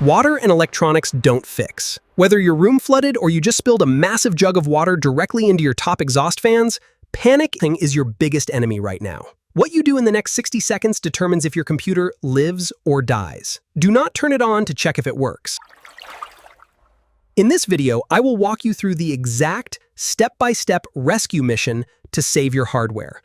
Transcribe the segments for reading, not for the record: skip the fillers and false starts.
Water and electronics don't fix. Whether your room flooded or you just spilled a massive jug of water directly into your top exhaust fans, panicking is your biggest enemy right now. What you do in the next 60 seconds determines if your computer lives or dies. Do not turn it on to check if it works. In this video, I will walk you through the exact step-by-step rescue mission to save your hardware.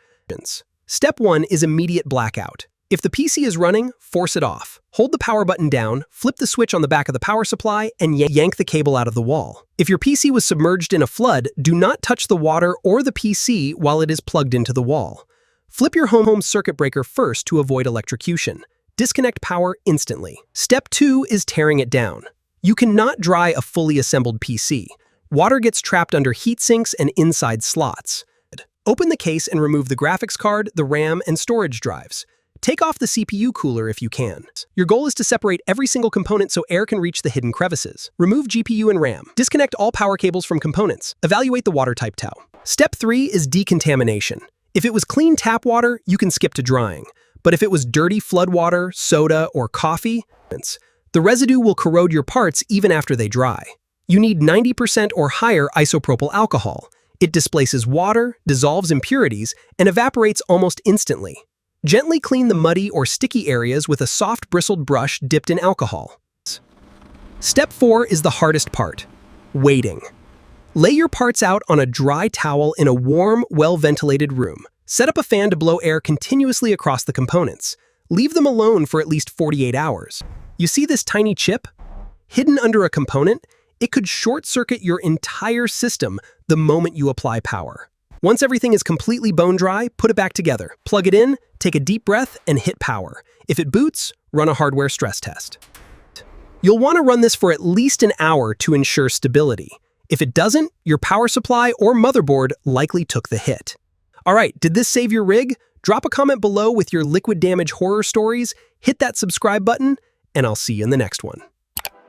Step 1 is immediate blackout. If the PC is running, force it off. Hold the power button down, flip the switch on the back of the power supply, and yank the cable out of the wall. If your PC was submerged in a flood, do not touch the water or the PC while it is plugged into the wall. Flip your home circuit breaker first to avoid electrocution. Disconnect power instantly. Step 2 is tearing it down. You cannot dry a fully assembled PC. Water gets trapped under heat sinks and inside slots. Open the case and remove the graphics card, the RAM, and storage drives. Take off the CPU cooler if you can. Your goal is to separate every single component so air can reach the hidden crevices. Remove GPU and RAM. Disconnect all power cables from components. Evaluate the water type towel. Step 3 is decontamination. If it was clean tap water, you can skip to drying. But if it was dirty flood water, soda, or coffee, the residue will corrode your parts even after they dry. You need 90% or higher isopropyl alcohol. It displaces water, dissolves impurities, and evaporates almost instantly. Gently clean the muddy or sticky areas with a soft bristled brush dipped in alcohol. Step 4 is the hardest part: waiting. Lay your parts out on a dry towel in a warm, well-ventilated room. Set up a fan to blow air continuously across the components. Leave them alone for at least 48 hours. You see this tiny chip? Hidden under a component, it could short-circuit your entire system the moment you apply power. Once everything is completely bone dry, put it back together. Plug it in, take a deep breath, and hit power. If it boots, run a hardware stress test. You'll want to run this for at least an hour to ensure stability. If it doesn't, your power supply or motherboard likely took the hit. All right, did this save your rig? Drop a comment below with your liquid damage horror stories, hit that subscribe button, and I'll see you in the next one.